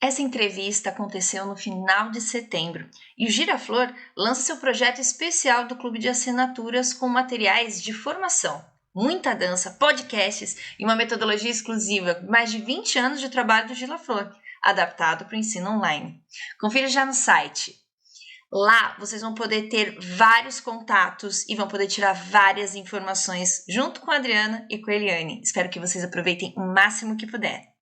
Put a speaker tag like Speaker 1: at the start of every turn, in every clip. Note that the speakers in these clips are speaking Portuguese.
Speaker 1: Essa entrevista aconteceu no final de setembro e o Giraflor lança seu projeto especial do Clube de Assinaturas com materiais de formação, muita dança, podcasts e uma metodologia exclusiva, mais de 20 anos de trabalho do Giraflor, adaptado para o ensino online. Confira já no site. Lá vocês vão poder ter vários contatos e vão poder tirar várias informações junto com a Adriana e com a Eliane. Espero que vocês aproveitem o máximo que puder.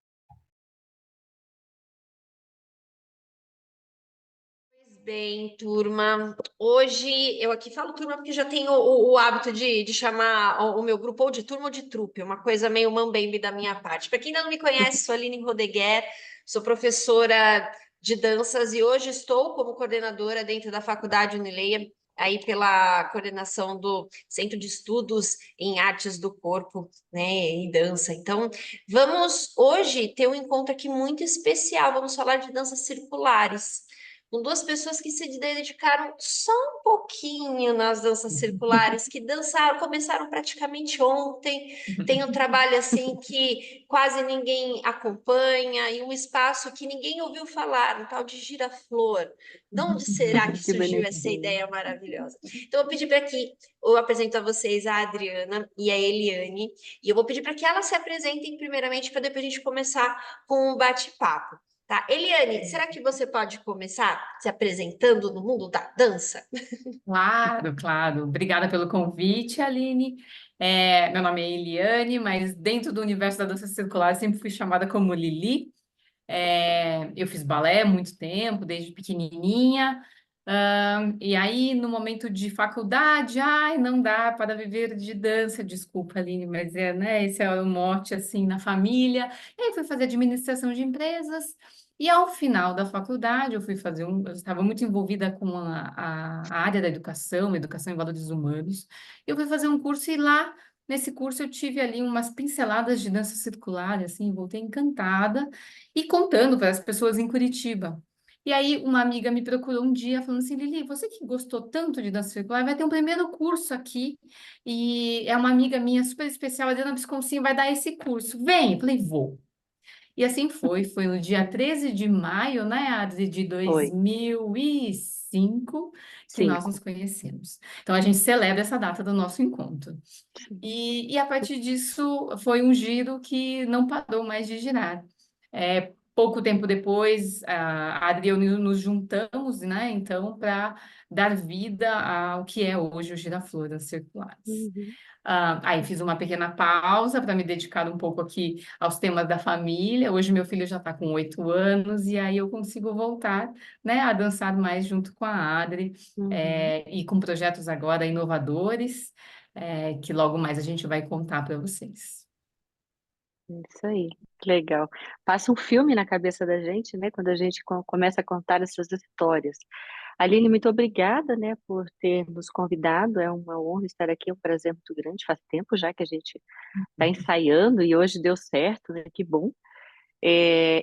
Speaker 2: Bem, turma, hoje eu aqui falo turma porque já tenho o hábito de chamar o meu grupo ou de turma ou de trupe, uma coisa meio mambembe da minha parte. Para quem ainda não me conhece, sou Aline Rodeguer, sou professora de danças e hoje estou como coordenadora dentro da Faculdade Unileia, aí pela coordenação do Centro de Estudos em Artes do Corpo, né, e Dança. Então, vamos hoje ter um encontro aqui muito especial, vamos falar de danças circulares com duas pessoas que se dedicaram só um pouquinho nas danças circulares, que dançaram, começaram praticamente ontem. Tem um trabalho assim que quase ninguém acompanha e um espaço que ninguém ouviu falar, um tal de Giraflor. De onde será que
Speaker 3: Que
Speaker 2: surgiu essa
Speaker 3: bonitinho.
Speaker 2: ideia maravilhosa? Então, eu vou pedir para que eu apresento a vocês a Adriana e a Eliane, e eu vou pedir para que elas se apresentem primeiramente, para depois a gente começar com um bate-papo. Tá. Eliane, será que você pode começar se apresentando no mundo da dança?
Speaker 3: Claro, claro. Obrigada pelo convite, Aline. Meu nome é Eliane, mas dentro do universo da dança circular eu sempre fui chamada como Lili. Eu fiz balé há muito tempo, desde pequenininha. E aí, no momento de faculdade, ai, não dá para viver de dança. Desculpa, Aline, mas né, esse é o mote, assim, na família. E aí, fui fazer administração de empresas. E ao final da faculdade, eu estava muito envolvida com a área da educação, educação em valores humanos. Eu fui fazer um curso e lá, nesse curso, eu tive ali umas pinceladas de dança circular, assim, voltei encantada e contando para as pessoas em Curitiba. E aí, uma amiga me procurou um dia, falando assim: Lili, você que gostou tanto de dança circular, vai ter um primeiro curso aqui, e é uma amiga minha super especial, a Adriana Visconsinho, vai dar esse curso. Vem! Eu falei: vou. E assim foi no dia 13 de maio, né, Adri, de
Speaker 4: Foi,
Speaker 3: 2005, que nós nos
Speaker 4: 5.
Speaker 3: conhecemos. Então, a gente celebra essa data do nosso encontro. E a partir disso, foi um giro que não parou mais de girar. Pouco tempo depois, a Adri e eu nos juntamos, né, então, para dar vida ao que é hoje o Giraflores Circulares.
Speaker 4: Uhum.
Speaker 3: Aí fiz uma pequena pausa para me dedicar um pouco aqui aos temas da família. Hoje meu filho já está com 8 anos e aí eu consigo voltar, né, a dançar mais junto com a Adri,
Speaker 4: Uhum.
Speaker 3: e com projetos agora inovadores, que logo mais a gente vai contar para vocês.
Speaker 4: Isso aí, que legal. Passa um filme na cabeça da gente, né, quando a gente começa a contar essas histórias. Aline, muito obrigada, né, por ter nos convidado. É uma honra estar aqui, é um prazer muito grande. Faz tempo já que a gente está ensaiando e hoje deu certo, né? Que bom.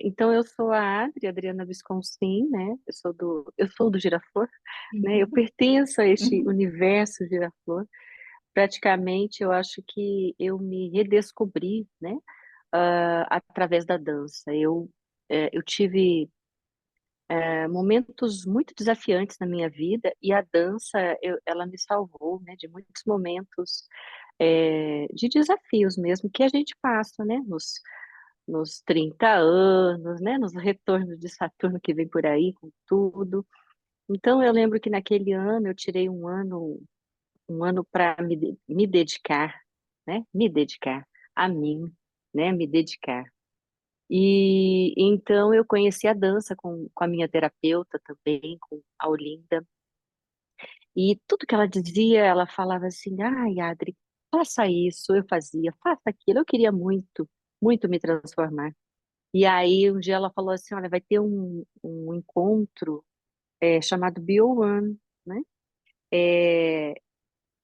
Speaker 4: Então, eu sou a Adriana Visconsim, né? Eu sou do Giraflor, né? Eu pertenço a este
Speaker 3: Uhum.
Speaker 4: universo Giraflor. Praticamente, eu acho que eu me redescobri, né? Através da dança. Eu tive momentos muito desafiantes na minha vida e a dança, ela me salvou, né? De muitos momentos de desafios mesmo que a gente passa, né? Nos 30 anos, né? Nos retornos de Saturno que vem por aí com tudo. Então, eu lembro que naquele ano eu tirei um ano para me dedicar, né? Me dedicar a mim, né? Me dedicar. E então eu conheci a dança com a minha terapeuta também, com a Olinda. E tudo que ela dizia, ela falava assim: ai, Adri, faça isso. Eu fazia, faça aquilo. Eu queria muito, muito me transformar. E aí um dia ela falou assim: olha, vai ter um encontro chamado Bio One, né? É,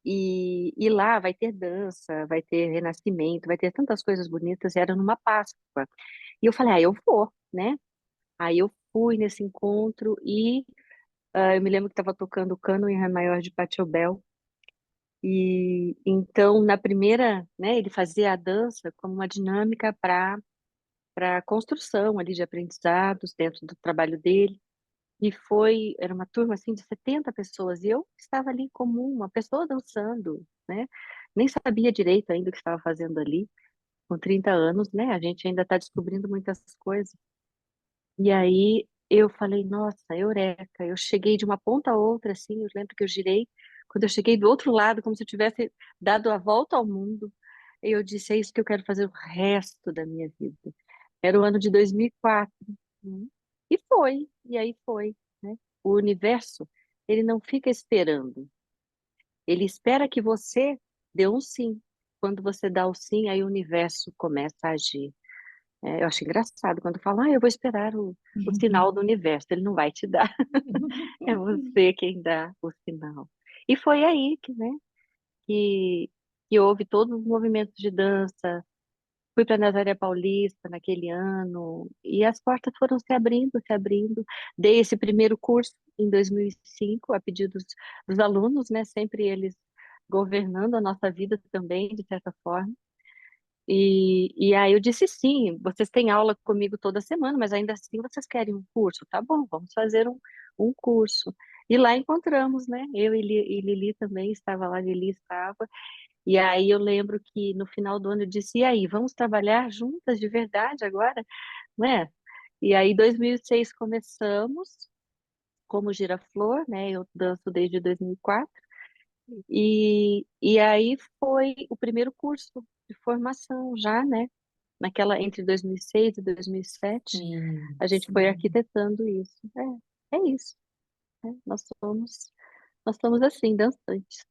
Speaker 4: e lá vai ter dança, vai ter renascimento, vai ter tantas coisas bonitas. Era numa Páscoa. E eu falei: eu vou, né? Aí eu fui nesse encontro e eu me lembro que estava tocando o Cano em Ré maior de Pachelbel. E então, na primeira, né, ele fazia a dança como uma dinâmica para para construção ali de aprendizados dentro do trabalho dele. E era uma turma assim de 70 pessoas, e eu estava ali como uma pessoa dançando, né? Nem sabia direito ainda o que estava fazendo ali, com 30 anos, né? A gente ainda está descobrindo muitas coisas. E aí eu falei, nossa, eureka! Eu cheguei de uma ponta a outra, assim, eu lembro que eu girei, quando eu cheguei do outro lado, como se eu tivesse dado a volta ao mundo, eu disse, é isso que eu quero fazer o resto da minha vida. Era o ano de 2004. Né? E aí foi, né? O universo, ele não fica esperando. Ele espera que você dê um sim. Quando você dá o sim, aí o universo começa a agir. Eu acho engraçado quando falam, eu vou esperar o sinal do universo. Ele não vai te dar. É você quem dá o sinal. E foi aí que, que houve todos os movimentos de dança. Fui para Nazaré Paulista naquele ano e as portas foram se abrindo, se abrindo. Dei esse primeiro curso em 2005 a pedido dos alunos, né? Sempre eles governando a nossa vida também, de certa forma. E aí eu disse sim, vocês têm aula comigo toda semana, mas ainda assim vocês querem um curso? Tá bom, vamos fazer um curso. E lá encontramos, né? Eu e Lili também estava lá, Lili estava. E aí eu lembro que no final do ano eu disse, e aí, vamos trabalhar juntas de verdade agora? Né? E aí, em 2006 começamos como Giraflor, né? Eu danço desde 2004. E aí foi o primeiro curso de formação já, né? Entre 2006 e 2007,
Speaker 3: Sim,
Speaker 4: a gente foi
Speaker 3: sim.
Speaker 4: arquitetando isso. É isso, né? Nós somos assim, dançantes.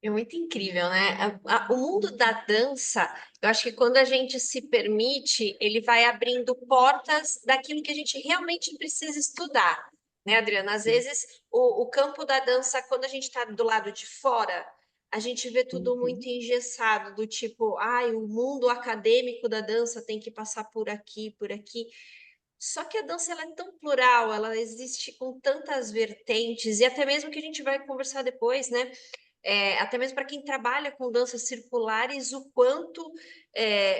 Speaker 2: É muito incrível, né? O mundo da dança, eu acho que quando a gente se permite, ele vai abrindo portas daquilo que a gente realmente precisa estudar, né, Adriana? Às
Speaker 4: Sim.
Speaker 2: vezes, o campo da dança, quando a gente está do lado de fora, a gente vê tudo muito
Speaker 4: Uhum.
Speaker 2: engessado, do tipo, ai, o mundo acadêmico da dança tem que passar por aqui, por aqui. Só que a dança ela é tão plural, ela existe com tantas vertentes, e até mesmo que a gente vai conversar depois, né? Até mesmo para quem trabalha com danças circulares, o quanto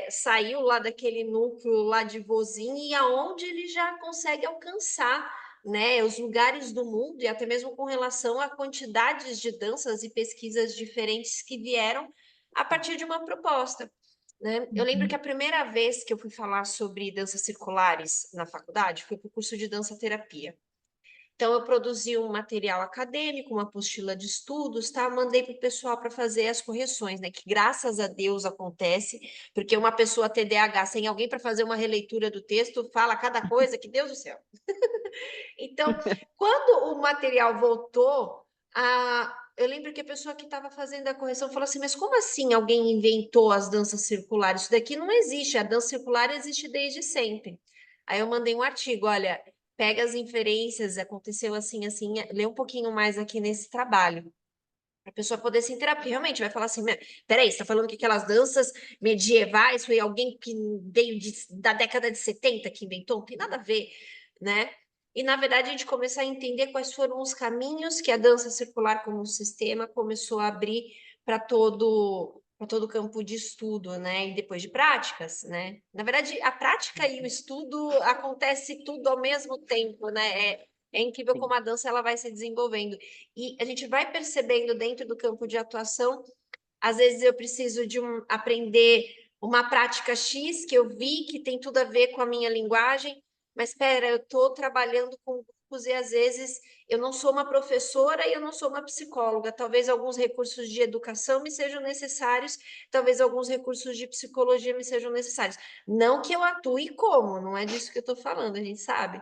Speaker 2: saiu lá daquele núcleo lá de Vozinho e aonde ele já consegue alcançar, né, os lugares do mundo e até mesmo com relação a quantidades de danças e pesquisas diferentes que vieram a partir de uma proposta. Né? Eu lembro que a primeira vez que eu fui falar sobre danças circulares na faculdade foi para o curso de dança terapia. Então, eu produzi um material acadêmico, uma apostila de estudos, tá? Mandei para o pessoal para fazer as correções, né? Que graças a Deus acontece, porque uma pessoa TDAH sem alguém para fazer uma releitura do texto fala cada coisa que Deus do céu. Então, quando o material voltou, eu lembro que a pessoa que estava fazendo a correção falou assim: mas como assim alguém inventou as danças circulares? Isso daqui não existe, a dança circular existe desde sempre. Aí eu mandei um artigo, olha, pega as inferências, aconteceu assim, assim, lê um pouquinho mais aqui nesse trabalho. Para a pessoa poder se interar, porque realmente vai falar assim, peraí, você está falando que aquelas danças medievais foi alguém que veio da década de 70 que inventou? Não tem nada a ver, né? E, na verdade, a gente começar a entender quais foram os caminhos que a dança circular como um sistema começou a abrir para todo o campo de estudo, né? E depois de práticas, né? Na verdade, a prática e o estudo acontece tudo ao mesmo tempo, né? É incrível
Speaker 4: Sim.
Speaker 2: como a dança ela vai se desenvolvendo. E a gente vai percebendo dentro do campo de atuação, às vezes eu preciso de aprender uma prática X que eu vi que tem tudo a ver com a minha linguagem, mas espera, eu estou trabalhando com grupos e às vezes eu não sou uma professora e eu não sou uma psicóloga. Talvez alguns recursos de educação me sejam necessários, talvez alguns recursos de psicologia me sejam necessários. Não que eu atue como, não é disso que eu estou falando, a gente sabe.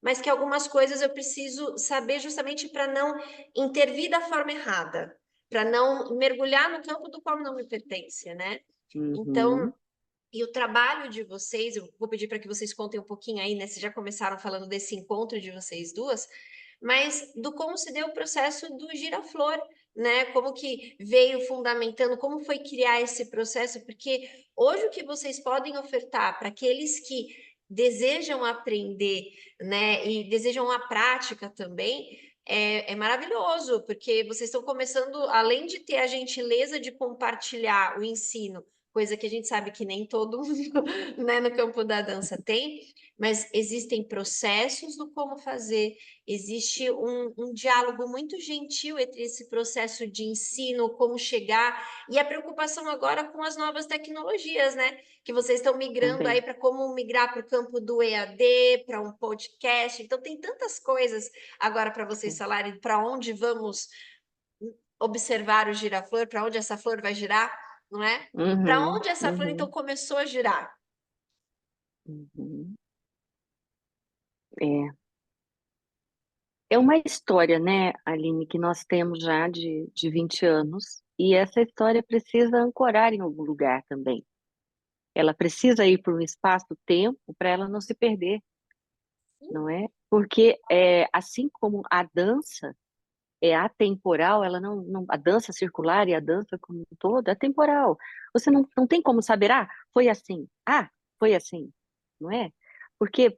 Speaker 2: Mas que algumas coisas eu preciso saber justamente para não intervir da forma errada, para não mergulhar no campo do qual não me pertence, né? Então,
Speaker 4: Uhum.
Speaker 2: e o trabalho de vocês, eu vou pedir para que vocês contem um pouquinho aí, né? Vocês já começaram falando desse encontro de vocês duas, mas do como se deu o processo do Giraflor, né? Como que veio fundamentando, como foi criar esse processo, porque hoje o que vocês podem ofertar para aqueles que desejam aprender, né? E desejam a prática também, é maravilhoso, porque vocês estão começando, além de ter a gentileza de compartilhar o ensino coisa que a gente sabe que nem todo mundo, né, no campo da dança tem, mas existem processos do como fazer, existe um diálogo muito gentil entre esse processo de ensino, como chegar, e a preocupação agora com as novas tecnologias, né? Que vocês estão migrando aí
Speaker 4: também.
Speaker 2: para como migrar para o campo do EAD, para um podcast. Então, tem tantas coisas agora para vocês
Speaker 4: Sim.
Speaker 2: falarem para onde vamos observar o giraflor, para onde essa flor vai girar, não é? Para
Speaker 4: Uhum,
Speaker 2: onde essa flor, então,
Speaker 4: uhum,
Speaker 2: começou a girar?
Speaker 4: uhum. É. É uma história, né, Aline, que nós temos já de 20 anos, e essa história precisa ancorar em algum lugar também. Ela precisa ir para um espaço-tempo para ela não se perder, não é? Porque assim como a dança é atemporal, ela a dança circular e a dança como um todo é atemporal. Você não tem como saber, foi assim, não é? Porque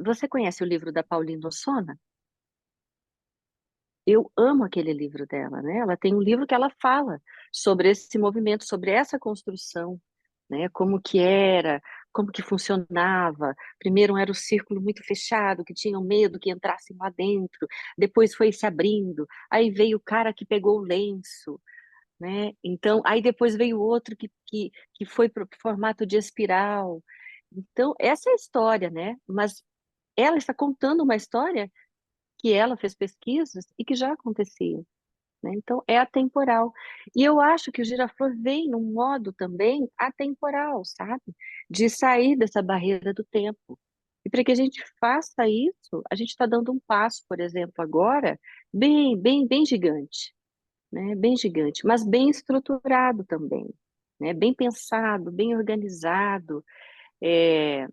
Speaker 4: você conhece o livro da Pauline Ossona? Eu amo aquele livro dela, né? Ela tem um livro que ela fala sobre esse movimento, sobre essa construção, né? Como que era, como que funcionava. Primeiro era o círculo muito fechado, que tinham medo que entrassem lá dentro. Depois foi se abrindo. Aí veio o cara que pegou o lenço, né? Então, aí depois veio outro que foi para o formato de espiral. Então, essa é a história, né? Mas ela está contando uma história que ela fez pesquisas e que já acontecia, né? Então, é atemporal. E eu acho que o Giraflor vem num modo também atemporal, sabe? De sair dessa barreira do tempo. E para que a gente faça isso, a gente está dando um passo, por exemplo, agora, bem gigante, né? Bem gigante, mas bem estruturado também, né? Bem pensado, bem organizado. É,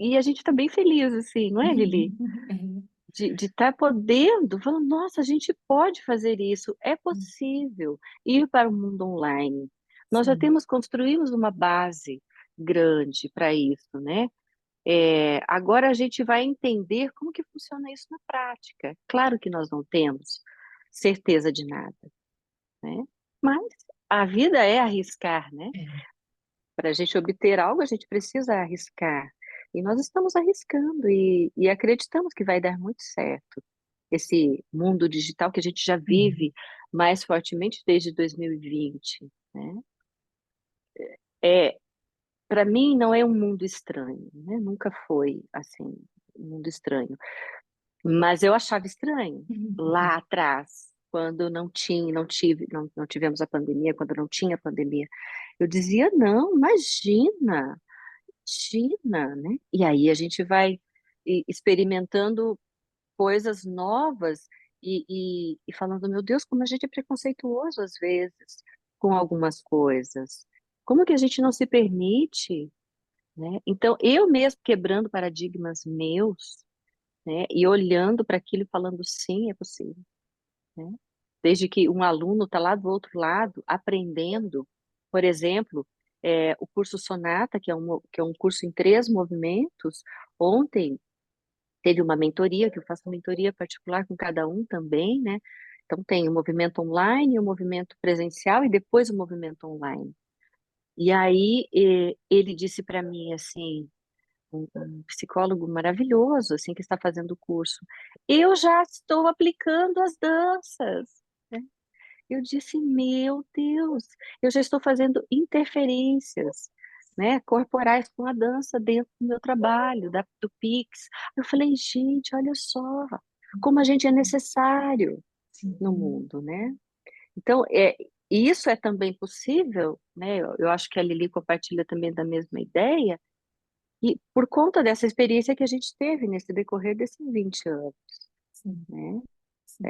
Speaker 4: E a gente está bem feliz, assim, não é, Lili? De estar podendo, falando, nossa, a gente pode fazer isso, é possível ir para o mundo online. Nós já
Speaker 3: Sim.
Speaker 4: construímos uma base grande para isso, né? Agora a gente vai entender como que funciona isso na prática. Claro que nós não temos certeza de nada, né? Mas a vida é arriscar, né?
Speaker 3: É.
Speaker 4: Para a gente obter algo, a gente precisa arriscar. E nós estamos arriscando e acreditamos que vai dar muito certo. Esse mundo digital que a gente já
Speaker 3: Uhum.
Speaker 4: vive mais fortemente desde 2020, né? É, para mim não é um mundo estranho, né? Nunca foi assim, um mundo estranho. Mas eu achava estranho lá atrás, quando não tivemos a pandemia, quando não tinha pandemia. Eu dizia, não, imagina, né? E aí a gente vai experimentando coisas novas e falando, meu Deus, como a gente é preconceituoso às vezes com algumas coisas. Como que a gente não se permite, né? Então, eu mesmo quebrando paradigmas meus, né? E olhando para aquilo e falando, sim, é possível, né? Desde que um aluno está lá do outro lado, aprendendo, por exemplo, o curso Sonata, que é um curso em 3 movimentos, ontem teve uma mentoria, que eu faço mentoria particular com cada um também, né? Então tem o movimento online, o movimento presencial e depois o movimento online. E aí ele disse para mim assim, um psicólogo maravilhoso, assim, que está fazendo o curso, eu já estou aplicando as danças, né? Eu disse, meu Deus, eu já estou fazendo interferências, né, corporais com a dança dentro do meu trabalho, do Pix. Eu falei, gente, olha só, como a gente é necessário no
Speaker 3: Sim.
Speaker 4: mundo, né? Então, isso é também possível, né? Eu acho que a Lili compartilha também da mesma ideia, e por conta dessa experiência que a gente teve nesse decorrer desses 20 anos,
Speaker 3: Sim.
Speaker 4: né?
Speaker 3: Sim.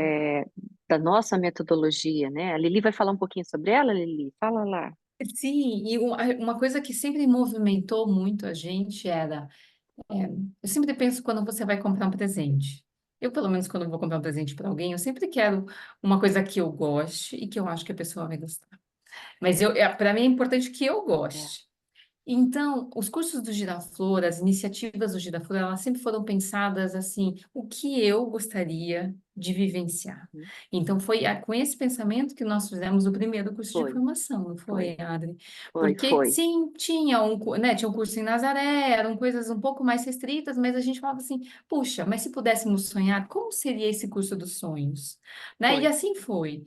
Speaker 4: Da nossa metodologia, né? A Lili vai falar um pouquinho sobre ela, Lili? Fala lá.
Speaker 3: Sim, e uma coisa que sempre movimentou muito a gente era, eu sempre penso quando você vai comprar um presente. Eu, pelo menos, quando eu vou comprar um presente para alguém, eu sempre quero uma coisa que eu goste e que eu acho que a pessoa vai gostar. Mas para mim é importante que eu
Speaker 4: É.
Speaker 3: goste. Então, os cursos do Giraflor, as iniciativas do Giraflor, elas sempre foram pensadas assim, o que eu gostaria de vivenciar.
Speaker 4: Uhum.
Speaker 3: Então, foi com esse pensamento que nós fizemos o primeiro curso de
Speaker 4: Foi,
Speaker 3: formação, não
Speaker 4: foi,
Speaker 3: foi, Adri?
Speaker 4: foi,
Speaker 3: Porque,
Speaker 4: foi.
Speaker 3: sim, tinha né, tinha um curso em Nazaré, eram coisas um pouco mais restritas, mas a gente falava assim, puxa, mas se pudéssemos sonhar, como seria esse curso dos sonhos? Né? E
Speaker 4: Foi.
Speaker 3: assim foi,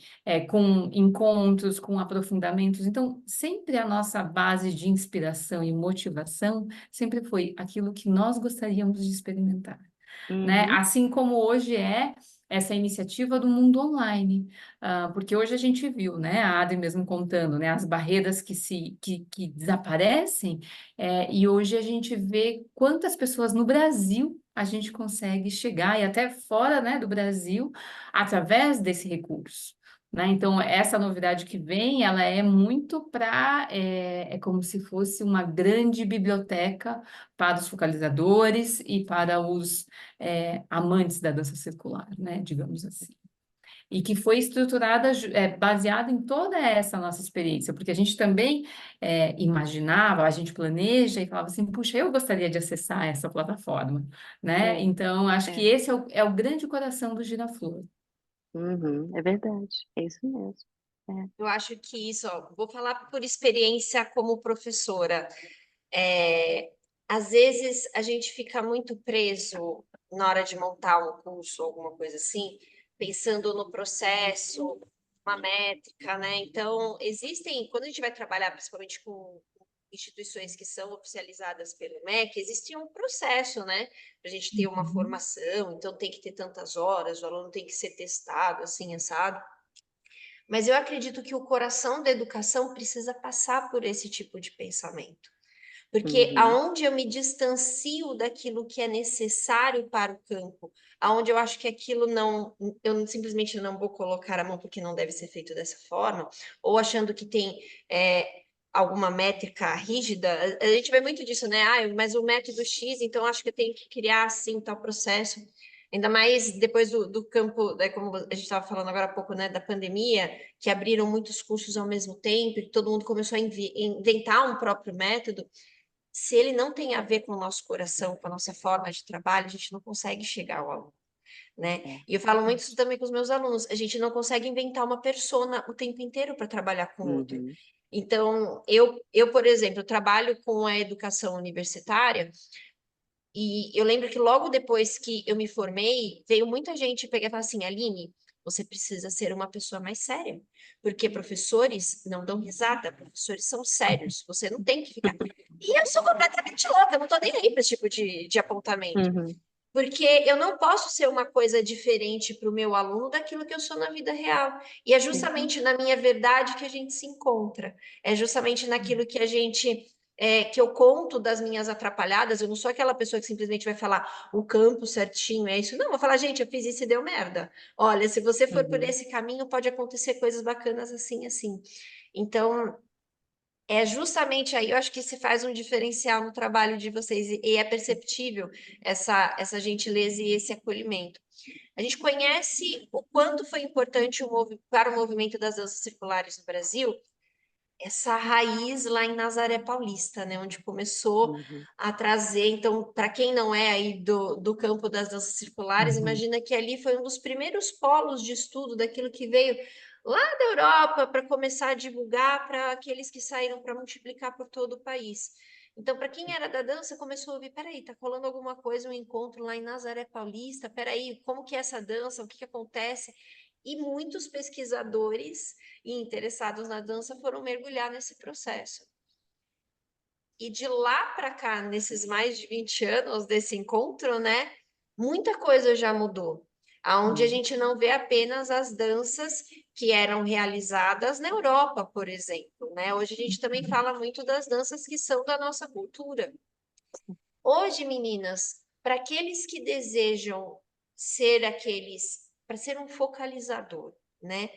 Speaker 3: com encontros, com aprofundamentos. Então, sempre a nossa base de inspiração e motivação sempre foi aquilo que nós gostaríamos de experimentar, né?
Speaker 4: Uhum.
Speaker 3: Assim como hoje é essa iniciativa do mundo online. Porque hoje a gente viu, né, a Adri mesmo contando, né, as barreiras que desaparecem, e hoje a gente vê quantas pessoas no Brasil a gente consegue chegar, e até fora, né, do Brasil, através desse recurso. Né? Então, essa novidade que vem, ela é muito para, é como se fosse uma grande biblioteca para os focalizadores e para os amantes da dança circular, né, digamos assim. E que foi estruturada, baseada em toda essa nossa experiência, porque a gente também imaginava, a gente planeja e falava assim, puxa, eu gostaria de acessar essa plataforma, né?
Speaker 4: É,
Speaker 3: Então, acho que
Speaker 4: é.
Speaker 3: esse é o grande coração do Giraflor.
Speaker 4: Uhum. É verdade. É isso mesmo. É.
Speaker 2: Eu acho que isso, ó, vou falar por experiência como professora. É, às vezes a gente fica muito preso na hora de montar um curso, alguma coisa assim, pensando no processo, uma métrica, né? Então, existem, quando a gente vai trabalhar principalmente com instituições que são oficializadas pelo MEC, existe um processo, né? Para a gente ter uma
Speaker 3: Uhum.
Speaker 2: formação, então tem que ter tantas horas, o aluno tem que ser testado, assim, assado. Mas eu acredito que o coração da educação precisa passar por esse tipo de pensamento. Porque
Speaker 4: Uhum.
Speaker 2: aonde eu me distancio daquilo que é necessário para o campo, aonde eu acho que aquilo não, eu simplesmente não vou colocar a mão porque não deve ser feito dessa forma, ou achando que tem alguma métrica rígida, a gente vê muito disso, né? Ah, mas o método X, então acho que eu tenho que criar assim tal processo. Ainda mais depois do campo, como a gente estava falando agora há pouco, né, da pandemia, que abriram muitos cursos ao mesmo tempo, e todo mundo começou a inventar um próprio método. Se ele não tem a ver com o nosso coração, com a nossa forma de trabalho, a gente não consegue chegar ao aluno, né?
Speaker 4: É.
Speaker 2: E eu falo muito isso também com os meus alunos, a gente não consegue inventar uma persona o tempo inteiro para trabalhar com o outro.
Speaker 4: Uhum.
Speaker 2: Então, por exemplo, trabalho com a educação universitária e eu lembro que logo depois que eu me formei, veio muita gente pegar e falar assim, Aline, você precisa ser uma pessoa mais séria, porque professores não dão risada, professores são sérios, você não tem que ficar. E eu sou completamente louca, eu não tô nem aí para esse tipo de apontamento,
Speaker 4: Uhum.
Speaker 2: porque eu não posso ser uma coisa diferente para o meu aluno daquilo que eu sou na vida real. E é
Speaker 4: Sim.
Speaker 2: justamente na minha verdade que a gente se encontra, é justamente naquilo que a gente que eu conto das minhas atrapalhadas, eu não sou aquela pessoa que simplesmente vai falar o campo certinho, é isso. Não, eu vou falar, gente, eu fiz isso e deu merda. Olha, se você for por
Speaker 4: Uhum.
Speaker 2: esse caminho, pode acontecer coisas bacanas assim, assim. Então, é justamente aí, eu acho que se faz um diferencial no trabalho de vocês, e é perceptível essa gentileza e esse acolhimento. A gente conhece o quanto foi importante para o movimento das danças circulares no Brasil, essa raiz lá em Nazaré Paulista, né, onde começou
Speaker 4: Uhum.
Speaker 2: a trazer. Então, para quem não é aí do campo das danças circulares,
Speaker 3: Uhum.
Speaker 2: imagina que ali foi um dos primeiros polos de estudo daquilo que veio lá da Europa para começar a divulgar para aqueles que saíram para multiplicar por todo o país. Então, para quem era da dança, começou a ouvir, peraí, tá rolando alguma coisa, um encontro lá em Nazaré Paulista, peraí, como que é essa dança, o que que acontece? E muitos pesquisadores e interessados na dança foram mergulhar nesse processo. E de lá para cá, nesses mais de 20 anos desse encontro, né, muita coisa já mudou. Aonde a
Speaker 3: Uhum.
Speaker 2: gente não vê apenas as danças que eram realizadas na Europa, por exemplo, né? Hoje a gente também fala muito das danças que são da nossa cultura. Hoje, meninas, para aqueles que desejam ser para ser um focalizador, né?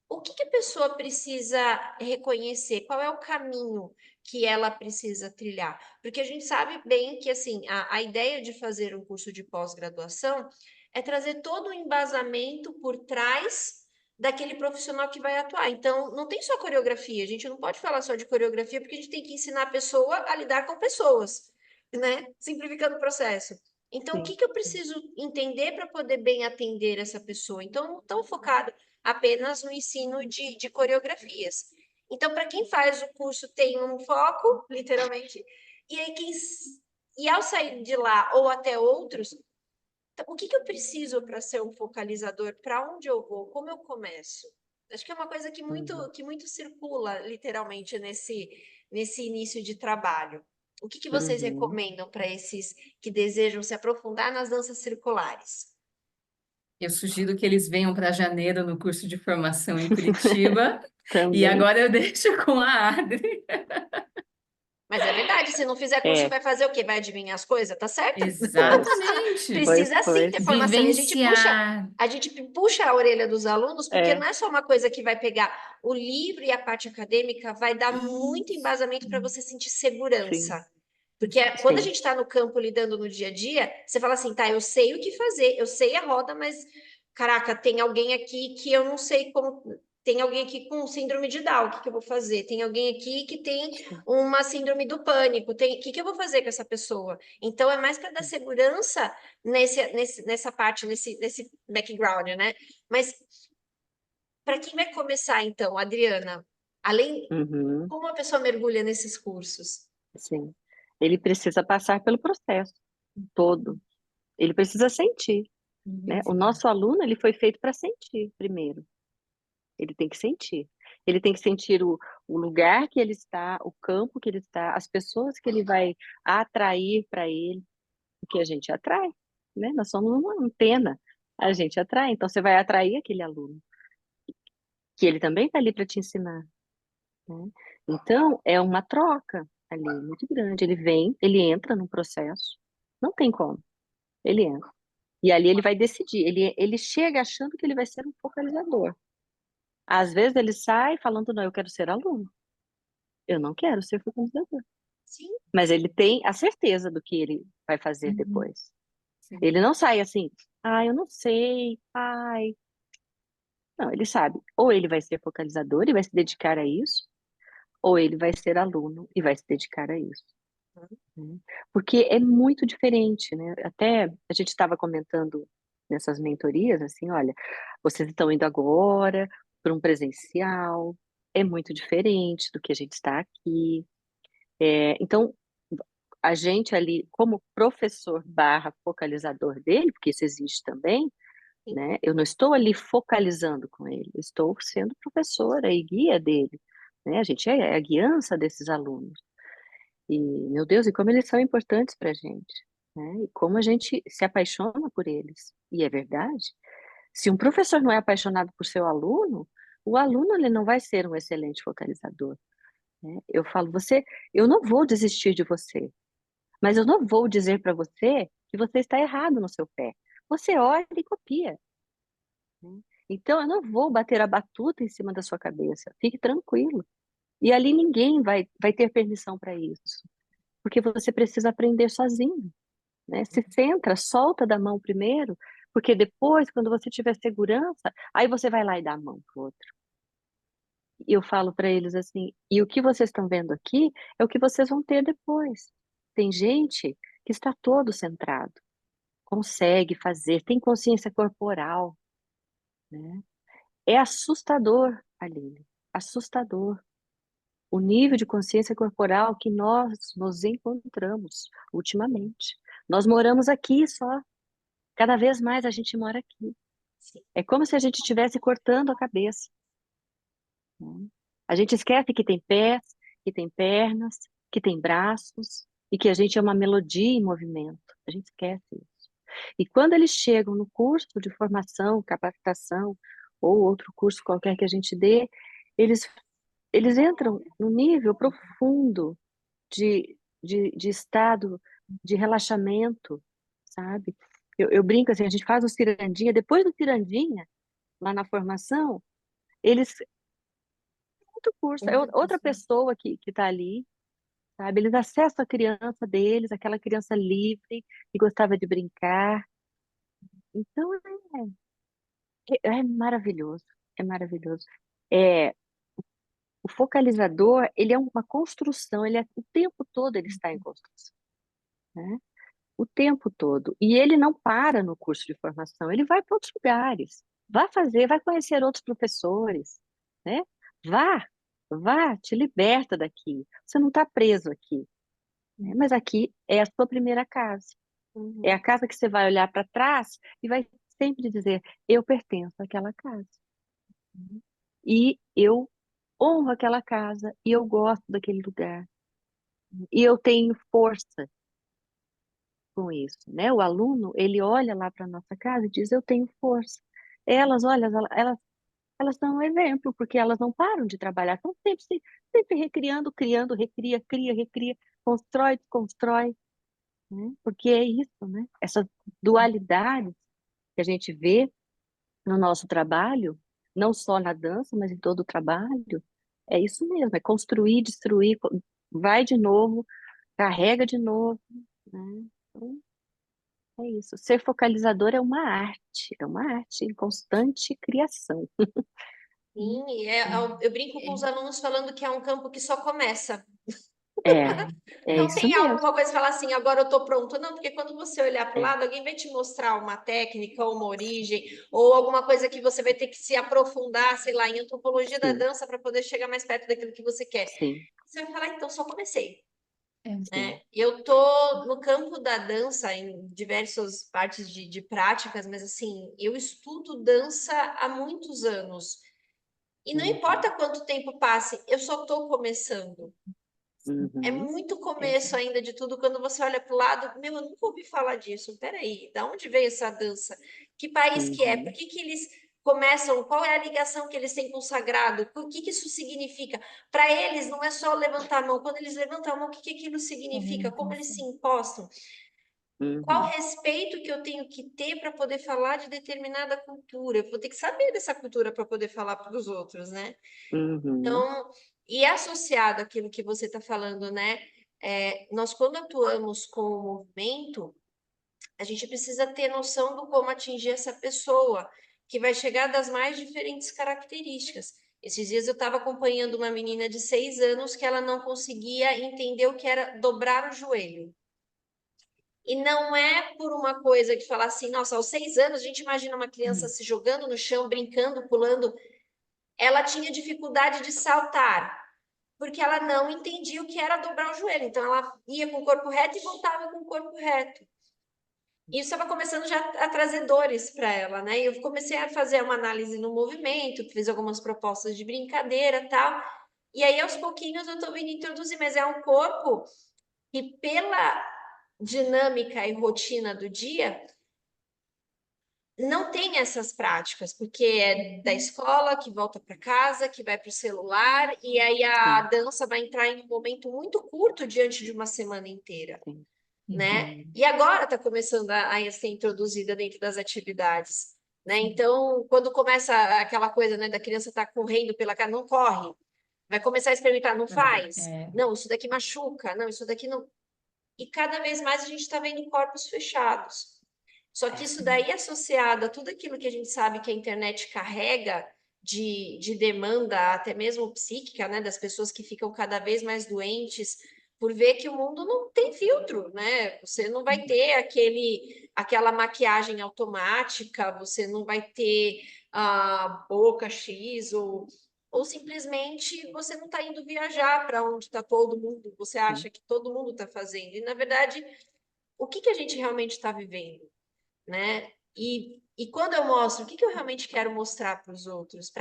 Speaker 2: O que que a pessoa precisa reconhecer? Qual é o caminho que ela precisa trilhar? Porque a gente sabe bem que assim a ideia de fazer um curso de pós-graduação é trazer todo o embasamento por trás daquele profissional que vai atuar. Então, não tem só coreografia, a gente não pode falar só de coreografia, porque a gente tem que ensinar a pessoa a lidar com pessoas, né? Simplificando o processo. Então, o que
Speaker 4: sim,
Speaker 2: que eu
Speaker 4: sim.
Speaker 2: preciso entender para poder bem atender essa pessoa? Então, não estou focado apenas no ensino de coreografias. Então, para quem faz o curso, tem um foco, literalmente, e aí e ao sair de lá ou até outros, então, o que que eu preciso para ser um focalizador? Para onde eu vou? Como eu começo? Acho que é uma coisa
Speaker 4: Uhum,
Speaker 2: que muito circula, literalmente, nesse início de trabalho. O que que vocês
Speaker 4: uhum.
Speaker 2: recomendam para esses que desejam se aprofundar nas danças circulares?
Speaker 3: Eu sugiro que eles venham para janeiro no curso de formação em Curitiba. E
Speaker 4: Também.
Speaker 3: agora eu deixo com a Adri.
Speaker 2: Mas é verdade, se não fizer curso,
Speaker 4: É,
Speaker 2: vai fazer o quê? Vai adivinhar as coisas? Tá certo?
Speaker 4: pois,
Speaker 3: Exatamente.
Speaker 2: Precisa sim
Speaker 4: pois.
Speaker 2: ter formação. E
Speaker 3: Vivenciar.
Speaker 2: a gente puxa a orelha dos alunos, porque
Speaker 4: É,
Speaker 2: não é só uma coisa que vai pegar o livro e a parte acadêmica, vai dar muito
Speaker 3: Isso.
Speaker 2: embasamento para você sentir
Speaker 4: sim,
Speaker 2: segurança. Porque quando a
Speaker 4: sim.
Speaker 2: gente está no campo lidando no dia a dia, você fala assim, tá, eu sei o que fazer, eu sei a roda, mas caraca, tem alguém aqui que eu não sei como. Tem alguém aqui com síndrome de Down, o que que eu vou fazer? Tem alguém aqui que tem
Speaker 4: Sim.
Speaker 2: uma síndrome do pânico, o que que eu vou fazer com essa pessoa? Então, é mais para dar segurança nessa parte, nesse background, né? Mas para quem vai começar, então, Adriana, além,
Speaker 4: Uhum,
Speaker 2: como a pessoa mergulha nesses cursos?
Speaker 4: sim. Ele precisa passar pelo processo todo. Ele precisa sentir, né? O
Speaker 3: Vivenciar.
Speaker 4: nosso aluno, ele foi feito para sentir primeiro. Ele tem que sentir. Ele tem que sentir o lugar que ele está, o campo que ele está, as pessoas que ele vai atrair para ele, porque a gente atrai, né? Nós somos uma antena, a gente atrai. Então, você vai atrair aquele aluno, que ele também está ali para te ensinar, né? Então, é uma troca ali muito grande. Ele vem, ele entra num processo, não tem como, ele entra. E ali ele vai decidir. Ele chega achando que ele vai ser um focalizador. Às vezes ele sai falando, não, eu quero ser aluno. Eu não quero ser focalizador.
Speaker 2: Sim,
Speaker 4: Mas ele tem a certeza do que ele vai fazer
Speaker 3: Uhum.
Speaker 4: depois.
Speaker 3: Sim.
Speaker 4: Ele não sai assim, eu não sei, ai. Não, ele sabe. Ou ele vai ser focalizador e vai se dedicar a isso, ou ele vai ser aluno e vai se dedicar a isso, né? Porque é muito diferente, né? Até a gente estava comentando nessas mentorias, assim, olha, vocês estão indo agora para um presencial, é muito diferente do que a gente está aqui. Então, a gente ali, como professor barra focalizador dele, porque isso existe também,
Speaker 2: sim,
Speaker 4: né? Eu não estou ali focalizando com ele, eu estou sendo professora e guia dele, né? A gente é a guiança desses alunos. E, meu Deus, e como eles são importantes para a gente, né? E como a gente se apaixona por eles. E é verdade. Se um professor não é apaixonado por seu aluno, o aluno ele não vai ser um excelente focalizador, né? Eu falo, eu não vou desistir de você, mas eu não vou dizer para você que você está errado no seu pé. Você olha e copia, né? Então eu não vou bater a batuta em cima da sua cabeça. Fique tranquilo. E ali ninguém vai ter permissão para isso, porque você precisa aprender sozinho, né? Se centra, solta da mão primeiro, porque depois, quando você tiver segurança, aí você vai lá e dá a mão pro outro. E eu falo para eles assim, e o que vocês estão vendo aqui é o que vocês vão ter depois. Tem gente que está todo centrado, consegue fazer, tem consciência corporal, né? É assustador, Aline, assustador o nível de consciência corporal que nós nos encontramos ultimamente. Nós moramos aqui só, cada vez mais a gente mora aqui.
Speaker 2: sim.
Speaker 4: É como se a gente estivesse cortando a cabeça, né? A gente esquece que tem pés, que tem pernas, que tem braços e que a gente é uma melodia em movimento. A gente esquece isso. E quando eles chegam no curso de formação, capacitação ou outro curso qualquer que a gente dê, eles, eles entram no nível profundo de estado de relaxamento, sabe? Eu brinco assim, a gente faz o cirandinha, depois do cirandinha, lá na formação, eles, outro curso, é
Speaker 3: Outra
Speaker 4: outra
Speaker 3: pessoa.
Speaker 4: pessoa que está ali, sabe? Eles acessam a criança deles, aquela criança livre, que gostava de brincar. Então, é maravilhoso, é maravilhoso. É, o focalizador, ele é uma construção, o tempo todo ele está em construção, né? o tempo todo. E ele não para no curso de formação, ele vai para outros lugares. Vai conhecer outros professores, né? Vá, vá, te liberta daqui. Você não está preso aqui, né? Mas aqui é a sua primeira casa. É a
Speaker 2: Uhum.
Speaker 4: casa que você vai olhar para trás e vai sempre dizer: eu pertenço àquela casa. E eu honro aquela casa, e eu gosto daquele lugar. E eu tenho força com isso, né? O aluno, ele olha lá para nossa casa e diz: eu tenho força. Elas, olha, elas são um exemplo, porque elas não param de trabalhar, estão sempre recriando, criando, recria, cria, recria, constrói, desconstrói, né? Porque é isso, né? Essa dualidade que a gente vê no nosso trabalho, não só na dança, mas em todo o trabalho, é isso mesmo, é construir, destruir, vai de novo, carrega de novo, né? Então, é isso. Ser focalizador é uma arte em constante criação.
Speaker 2: Sim, eu brinco com os alunos falando que é um campo que só começa.
Speaker 4: É, é
Speaker 2: Não
Speaker 4: isso
Speaker 2: tem
Speaker 4: mesmo.
Speaker 2: alguma coisa que falar assim, agora eu tô pronto. Não, porque quando você olhar para o
Speaker 4: É,
Speaker 2: lado, alguém vai te mostrar uma técnica, uma origem, ou alguma coisa que você vai ter que se aprofundar, sei lá, em antropologia da
Speaker 4: sim,
Speaker 2: dança para poder chegar mais perto daquilo que você quer.
Speaker 4: sim,
Speaker 2: Você vai falar, então, só comecei.
Speaker 4: sim.
Speaker 2: Né? Eu tô no campo da dança em diversas partes de práticas, mas assim, eu estudo dança há muitos anos. E não
Speaker 4: Uhum,
Speaker 2: importa quanto tempo passe, eu só estou começando. É
Speaker 4: uhum,
Speaker 2: muito começo
Speaker 4: exato.
Speaker 2: ainda de tudo, quando você olha para o lado, meu, eu nunca ouvi falar disso. Peraí, da onde veio essa dança? Que país que é? Por
Speaker 4: Uhum,
Speaker 2: que eles começam? Qual é a ligação que eles têm com o sagrado? O que isso significa? Para eles, não é só levantar a mão. Quando eles levantam a mão, o que aquilo significa? Como eles se impostam? Qual
Speaker 4: uhum,
Speaker 2: respeito que eu tenho que ter para poder falar de determinada cultura? Eu vou ter que saber dessa cultura para poder falar para os outros, né?
Speaker 4: uhum,
Speaker 2: Então, e associado àquilo que você está falando, né? Nós, quando atuamos com o movimento, a gente precisa ter noção do como atingir essa pessoa, que vai chegar das mais diferentes características. Esses dias eu estava acompanhando uma menina de 6 anos que ela não conseguia entender o que era dobrar o joelho. E não é por uma coisa de falar assim, nossa, aos 6 anos a gente imagina uma criança se jogando no chão, brincando, pulando. Ela tinha dificuldade de saltar, porque ela não entendia o que era dobrar o joelho. Então, ela ia com o corpo reto e voltava com o corpo reto. E isso estava começando já a trazer dores para ela, né? E eu comecei a fazer uma análise no movimento, fiz algumas propostas de brincadeira e tal. E aí, aos pouquinhos, eu estou vindo introduzir, mas é um corpo que, pela dinâmica e rotina do dia, não tem essas práticas, porque é da escola que volta para casa, que vai para o celular, e aí a
Speaker 4: sim,
Speaker 2: dança vai entrar em um momento muito curto diante de uma semana inteira,
Speaker 4: sim.
Speaker 2: né?
Speaker 4: Uhum,
Speaker 2: E agora está começando a ser introduzida dentro das atividades, né? Então, quando começa aquela coisa, né, da criança estar correndo pela casa, não corre, vai começar a experimentar, não faz, não, isso daqui machuca, não, isso daqui não. E cada vez mais a gente está vendo corpos fechados. Só que
Speaker 4: é,
Speaker 2: isso daí associado a tudo aquilo que a gente sabe que a internet carrega de demanda, até mesmo psíquica, né, das pessoas que ficam cada vez mais doentes por ver que o mundo não tem filtro, né? Você não vai ter aquela maquiagem automática, você não vai ter a boca X ou simplesmente você não está indo viajar para onde está todo mundo, você
Speaker 4: sim.
Speaker 2: acha que todo mundo está fazendo. E, na verdade, o que a gente realmente está vivendo? Né? E quando eu mostro, o que eu realmente quero mostrar para os outros?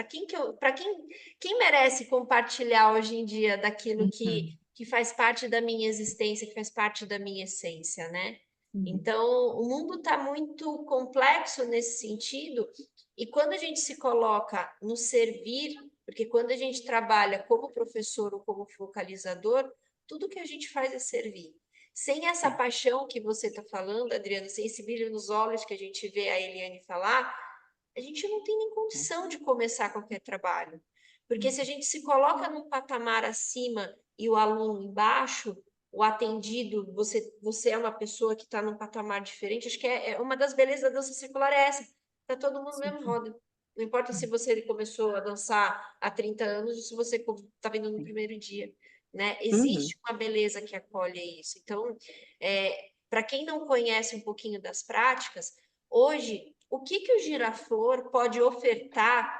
Speaker 2: Quem merece compartilhar hoje em dia daquilo
Speaker 3: Uhum,
Speaker 2: que faz parte da minha existência, que faz parte da minha essência, né?
Speaker 3: uhum,
Speaker 2: Então, o mundo está muito complexo nesse sentido, e quando a gente se coloca no servir, porque quando a gente trabalha como professor ou como focalizador, tudo que a gente faz é servir. Sem essa
Speaker 4: É.
Speaker 2: paixão que você está falando, Adriana, sem esse brilho nos olhos que a gente vê a Eliane falar, a gente não tem nem
Speaker 4: É.
Speaker 2: condição de começar qualquer trabalho. Porque se a gente se coloca num patamar acima e o aluno embaixo, o atendido, você é uma pessoa que está num patamar diferente, acho que é uma das belezas da dança circular é essa. Está todo mundo no mesmo roda. Não importa se você começou a dançar há 30 anos ou se você está vindo no
Speaker 4: Sim.
Speaker 2: primeiro dia, né?
Speaker 4: Uhum,
Speaker 2: Existe uma beleza que acolhe isso. Então, é, para quem não conhece um pouquinho das práticas, hoje, o que o Giraflor pode ofertar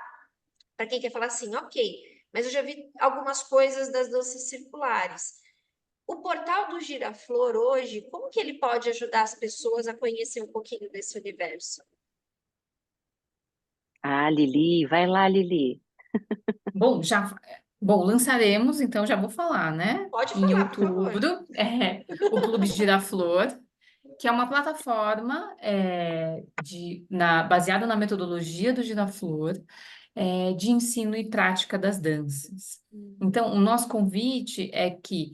Speaker 2: para quem quer falar assim, ok, mas eu já vi algumas coisas das danças circulares. O portal do Giraflor hoje, como que ele pode ajudar as pessoas a conhecer um pouquinho desse universo?
Speaker 4: Ah, Lili, vai lá, Lili.
Speaker 3: Bom, lançaremos, então já vou falar, né?
Speaker 2: Pode
Speaker 3: Em
Speaker 2: falar, por favor.
Speaker 3: outubro, o Clube Giraflor, que é uma plataforma baseada na metodologia do Giraflor, de ensino e prática das danças. Então, o nosso convite é que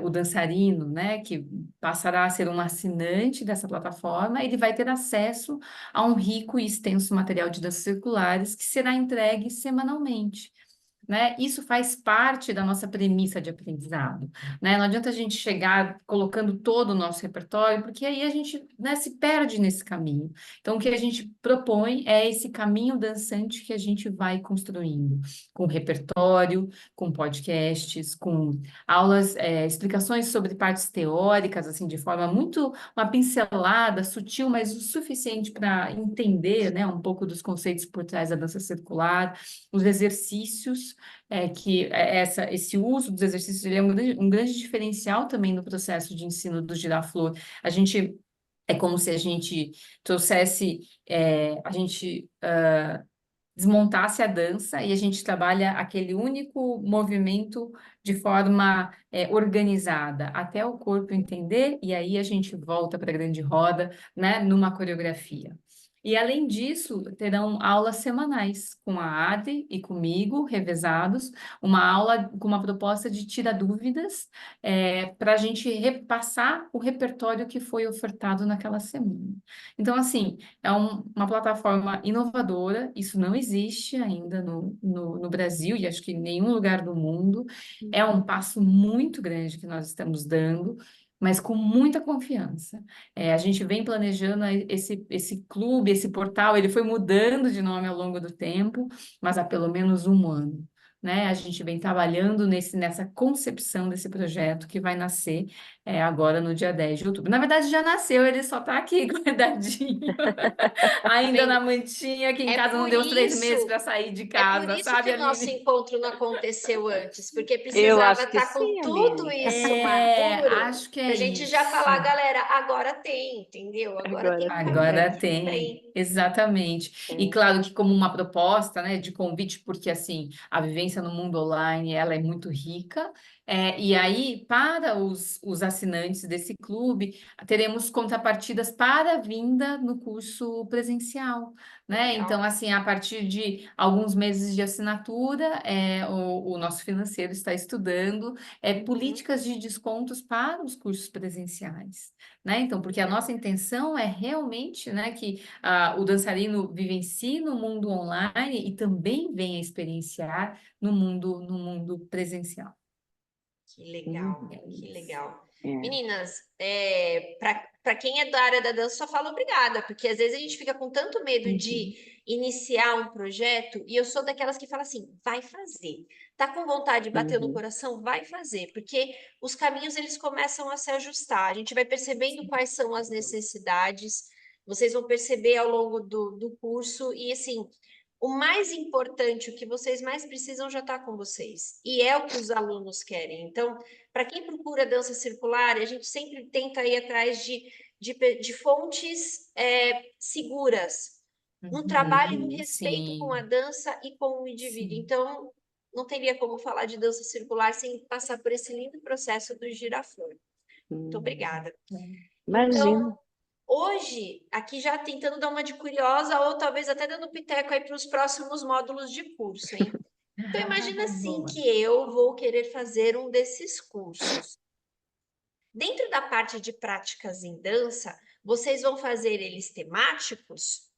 Speaker 3: o dançarino, né, que passará a ser um assinante dessa plataforma, ele vai ter acesso a um rico e extenso material de danças circulares que será entregue semanalmente. Né? Isso faz parte da nossa premissa de aprendizado, né? Não adianta a gente chegar colocando todo o nosso repertório, porque aí a gente, né, se perde nesse caminho. Então, o que a gente propõe é esse caminho dançante que a gente vai construindo, com repertório, com podcasts, com aulas, explicações sobre partes teóricas, assim, de forma muito, uma pincelada, sutil, mas o suficiente para entender, né, um pouco dos conceitos por trás da dança circular, os exercícios, esse uso dos exercícios ele é um grande diferencial também no processo de ensino do Giraflor. É como se a gente trouxesse, a gente desmontasse a dança e a gente trabalha aquele único movimento de forma organizada, até o corpo entender, e aí a gente volta para a grande roda, né, numa coreografia. E, além disso, terão aulas semanais com a Adri e comigo, revezados, uma aula com uma proposta de tira dúvidas, para a gente repassar o repertório que foi ofertado naquela semana. Então, assim, é uma plataforma inovadora, isso não existe ainda no Brasil e acho que em nenhum lugar do mundo. É um passo muito grande que nós estamos dando, mas com muita confiança. A gente vem planejando esse clube, esse portal, ele foi mudando de nome ao longo do tempo, mas há pelo menos um ano. Né? A gente vem trabalhando nessa concepção desse projeto que vai nascer agora no dia 10 de outubro. Na verdade, já nasceu, ele só está aqui guardadinho, ainda na mantinha, que em
Speaker 2: É
Speaker 3: casa não
Speaker 2: por
Speaker 3: deu os 3 meses
Speaker 2: isso,
Speaker 3: para sair de
Speaker 2: é por
Speaker 3: casa,
Speaker 2: isso que
Speaker 3: sabe,
Speaker 2: o nosso
Speaker 3: Aline?
Speaker 2: encontro não aconteceu antes, porque
Speaker 4: Eu
Speaker 2: precisava
Speaker 4: acho que
Speaker 2: estar com
Speaker 4: sim,
Speaker 2: tudo
Speaker 4: Aline.
Speaker 2: isso maduro,
Speaker 3: Acho que
Speaker 2: para
Speaker 3: é
Speaker 2: a gente já
Speaker 3: isso.
Speaker 2: falar, galera, agora tem, entendeu? Agora tem
Speaker 4: Agora
Speaker 2: um
Speaker 4: tem.
Speaker 2: caminho
Speaker 3: Agora
Speaker 2: que
Speaker 3: tem,
Speaker 2: tem.
Speaker 3: exatamente. E
Speaker 4: É.
Speaker 3: claro que como uma proposta, né, de convite, porque assim, a vivência no mundo online, ela é muito rica, e aí, para os assinantes desse clube, teremos contrapartidas para a vinda no curso presencial, né? Então,
Speaker 2: Legal.
Speaker 3: assim, a partir de alguns meses de assinatura, o nosso financeiro está estudando políticas de descontos para os cursos presenciais, né? Então, porque a nossa intenção é realmente, né, que o dançarino vivencie no mundo online e também venha experienciar no mundo presencial.
Speaker 2: Que legal,
Speaker 4: Uhum.
Speaker 3: É
Speaker 2: que
Speaker 3: isso.
Speaker 2: legal.
Speaker 4: É.
Speaker 2: Meninas, para quem é da área da dança, só falo obrigada, porque às vezes a gente fica com tanto medo
Speaker 4: Uhum.
Speaker 2: de iniciar um projeto, e eu sou daquelas que fala assim, vai fazer. Tá com vontade de bater no
Speaker 4: Uhum.
Speaker 2: coração? Vai fazer, porque os caminhos eles começam a se ajustar. A gente vai percebendo quais são as necessidades, vocês vão perceber ao longo do curso, e assim, o mais importante, o que vocês mais precisam já está com vocês. E é o que os alunos querem. Então, para quem procura dança circular, a gente sempre tenta ir atrás de fontes seguras. Um trabalho e um
Speaker 3: Uhum,
Speaker 2: respeito com a
Speaker 3: sim,
Speaker 2: dança e com o indivíduo.
Speaker 3: sim.
Speaker 2: Então, não teria como falar de dança circular sem passar por esse lindo processo do Giraflor. Muito
Speaker 4: Uhum.
Speaker 2: obrigada.
Speaker 4: Imagina.
Speaker 2: Então, hoje, aqui já tentando dar uma de curiosa, ou talvez até dando piteco aí para os próximos módulos de curso, hein? Então, imagina assim
Speaker 3: Boa.
Speaker 2: que eu vou querer fazer um desses cursos. Dentro da parte de práticas em dança, vocês vão fazer eles temáticos?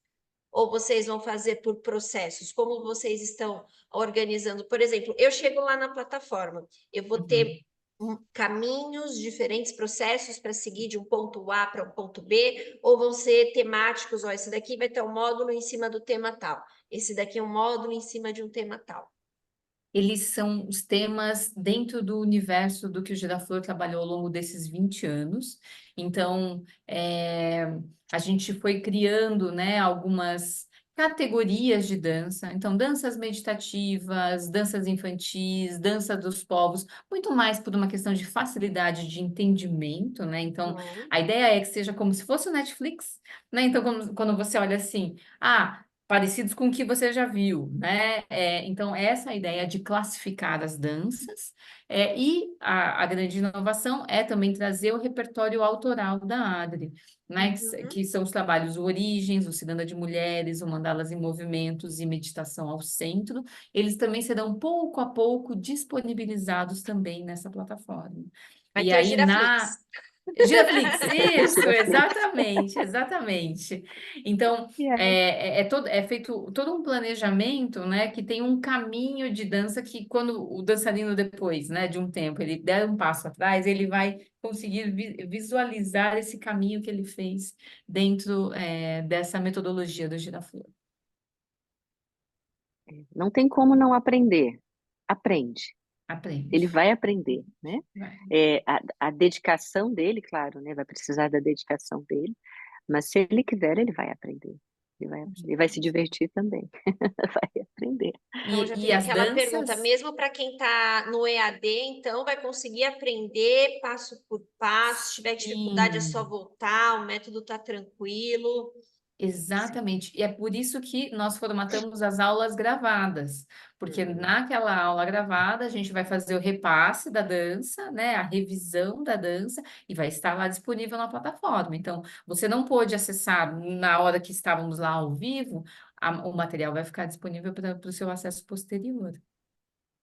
Speaker 2: Ou vocês vão fazer por processos? Como vocês estão organizando? Por exemplo, eu chego lá na plataforma, eu vou ter
Speaker 3: Uhum.
Speaker 2: caminhos, diferentes processos para seguir de um ponto A para um ponto B, ou vão ser temáticos? Ó, esse daqui vai ter um módulo em cima do tema tal, esse daqui é um módulo em cima de um tema tal.
Speaker 3: eles são os temas dentro do universo do que o Giraflor trabalhou ao longo desses 20 anos. Então, a gente foi criando, né, algumas categorias de dança. Então, danças meditativas, danças infantis, dança dos povos, muito mais por uma questão de facilidade de entendimento, né? Então,
Speaker 2: Uhum.
Speaker 3: a ideia é que seja como se fosse o Netflix, né? Então, quando você olha assim, parecidos com o que você já viu, né? Então, essa ideia de classificar as danças, e a grande inovação é também trazer o repertório autoral da Adri, né? Que são os trabalhos o Origens, o Ciranda de Mulheres, o Mandalas em Movimentos e Meditação ao Centro. Eles também serão pouco a pouco disponibilizados também nessa plataforma.
Speaker 2: Vai
Speaker 3: E
Speaker 2: ter o
Speaker 3: aí,
Speaker 2: Giraflix.
Speaker 3: Giraflix, isso,
Speaker 4: Giraflix.
Speaker 3: exatamente, exatamente. Então,
Speaker 4: E aí,
Speaker 3: é feito todo um planejamento, né, que tem um caminho de dança que quando o dançarino depois, né, de um tempo, ele der um passo atrás, ele vai conseguir visualizar esse caminho que ele fez dentro, dessa metodologia do Giraflor.
Speaker 4: não tem como não aprender. Aprende.
Speaker 3: Aprende.
Speaker 4: Ele vai aprender, né?
Speaker 3: Vai.
Speaker 4: A dedicação dele, claro, né? Vai precisar da dedicação dele, mas se ele quiser, ele vai aprender. Ele vai se divertir também. Vai aprender.
Speaker 2: Então, já
Speaker 3: E
Speaker 2: tem
Speaker 3: as
Speaker 2: aquela pergunta,
Speaker 3: danças,
Speaker 2: mesmo para quem está no EAD, então vai conseguir aprender passo por passo, se tiver dificuldade é só
Speaker 3: sim.
Speaker 2: voltar, o método está tranquilo.
Speaker 3: Exatamente. E é por isso que nós formatamos as aulas gravadas, porque
Speaker 2: Uhum.
Speaker 3: naquela aula gravada a gente vai fazer o repasse da dança, né, a revisão da dança e vai estar lá disponível na plataforma. Então, você não pôde acessar na hora que estávamos lá ao vivo, o material vai ficar disponível para o seu acesso posterior.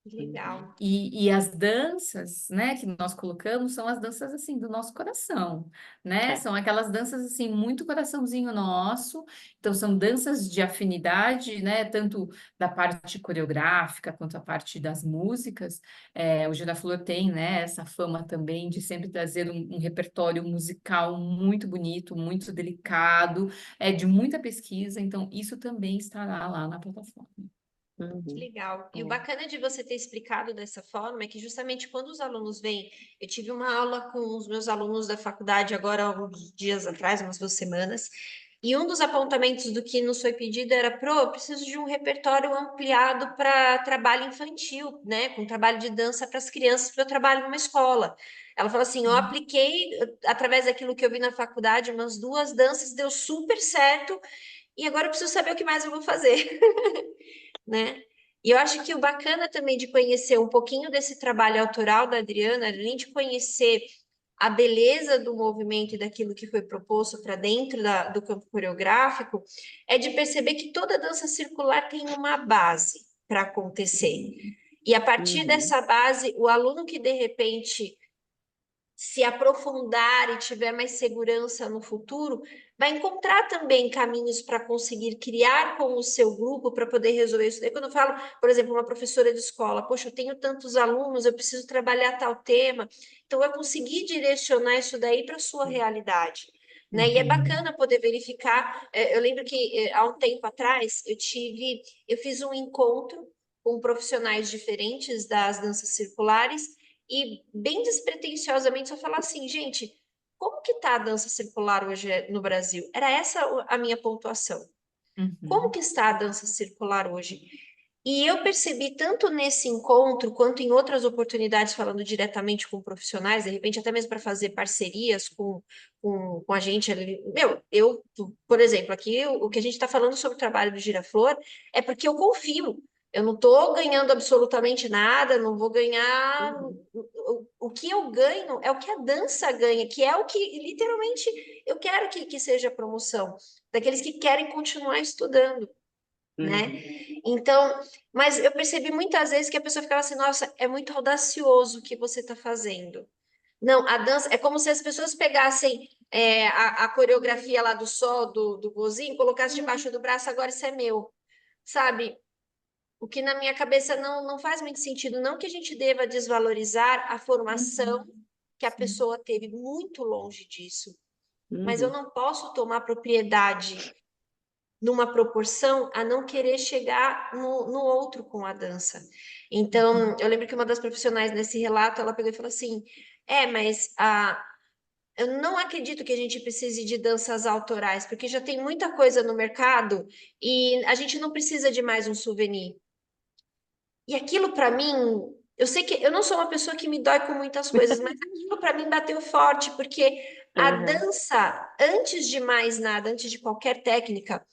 Speaker 4: Uhum.
Speaker 2: Legal.
Speaker 3: E as danças, né, que nós colocamos são as danças assim do nosso coração, né?
Speaker 4: É.
Speaker 3: São aquelas danças assim muito coraçãozinho nosso. Então são danças de afinidade, né, tanto da parte coreográfica quanto a parte das músicas. O Giraflor tem, né, essa fama também de sempre trazer um repertório musical muito bonito, muito delicado, de muita pesquisa. Então isso também estará lá na plataforma.
Speaker 2: Que
Speaker 4: Uhum.
Speaker 2: legal. E o
Speaker 4: É.
Speaker 2: bacana de você ter explicado dessa forma é que justamente quando os alunos vêm, eu tive uma aula com os meus alunos da faculdade agora há uns dias atrás, umas 2 semanas, e um dos apontamentos do que nos foi pedido era, eu preciso de um repertório ampliado para trabalho infantil, né, com trabalho de dança para as crianças, porque eu trabalho numa escola. Ela falou assim, eu apliquei através daquilo que eu vi na faculdade, umas 2 danças, deu super certo, e agora eu preciso saber o que mais eu vou fazer. Né? E eu acho que o bacana também de conhecer um pouquinho desse trabalho autoral da Adriana, além de conhecer a beleza do movimento e daquilo que foi proposto para dentro do campo coreográfico, é de perceber que toda dança circular tem uma base para acontecer. E a partir
Speaker 4: Uhum.
Speaker 2: dessa base, o aluno que de repente se aprofundar e tiver mais segurança no futuro, vai encontrar também caminhos para conseguir criar com o seu grupo para poder resolver isso. Daí, quando eu falo, por exemplo, uma professora de escola, poxa, eu tenho tantos alunos, eu preciso trabalhar tal tema, então vai conseguir direcionar isso daí para a sua realidade. Né? E é
Speaker 3: Uhum.
Speaker 2: bacana poder verificar. Eu lembro que há um tempo atrás eu fiz um encontro com profissionais diferentes das danças circulares e bem despretensiosamente só falar assim, gente, como que tá a dança circular hoje no Brasil? Era essa a minha pontuação. Como
Speaker 3: Uhum.
Speaker 2: que está a dança circular hoje? E eu percebi tanto nesse encontro quanto em outras oportunidades, falando diretamente com profissionais, de repente até mesmo para fazer parcerias com a gente. Por exemplo, aqui o que a gente está falando sobre o trabalho do Giraflor é porque eu confio. Eu não estou ganhando absolutamente nada, não vou ganhar.
Speaker 4: Uhum.
Speaker 2: O que eu ganho é o que a dança ganha, que é o que literalmente eu quero que seja a promoção, daqueles que querem continuar estudando, né?
Speaker 4: Uhum.
Speaker 2: Então, mas eu percebi muitas vezes que a pessoa ficava assim, nossa, é muito audacioso o que você está fazendo. Não, a dança é como se as pessoas pegassem a coreografia lá do sol, do gozinho, colocassem debaixo do braço, agora isso é meu, sabe? O que na minha cabeça não faz muito sentido. Não que a gente deva desvalorizar a formação
Speaker 3: Uhum.
Speaker 2: que a
Speaker 3: Sim.
Speaker 2: pessoa teve, muito longe disso. Mas eu
Speaker 4: Uhum.
Speaker 2: não posso tomar propriedade numa proporção a não querer chegar no outro com a dança. Então, eu lembro que uma das profissionais nesse relato, ela pegou e falou assim, mas eu não acredito que a gente precise de danças autorais, porque já tem muita coisa no mercado e a gente não precisa de mais um souvenir. E aquilo para mim, eu sei que eu não sou uma pessoa que me dói com muitas coisas, mas aquilo para mim bateu forte, porque a
Speaker 4: Uhum.
Speaker 2: dança, antes de mais nada, antes de qualquer técnica,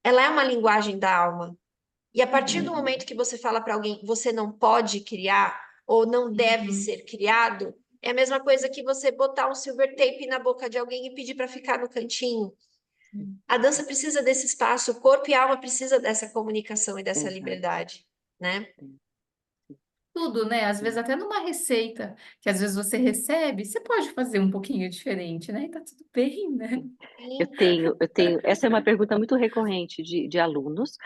Speaker 2: ela é uma linguagem da alma. E a partir do momento que você fala para alguém, você não pode criar ou não deve ser criado, é a mesma coisa que você botar um silver tape na boca de alguém e pedir para ficar no cantinho. A dança precisa desse espaço, o corpo e a alma precisa dessa comunicação e dessa
Speaker 4: Exato.
Speaker 2: liberdade, né?
Speaker 3: Tudo, né? Às vezes até numa receita, que às vezes você recebe, você pode fazer um pouquinho diferente, né? E tá tudo bem, né?
Speaker 4: Essa é uma pergunta muito recorrente de alunos.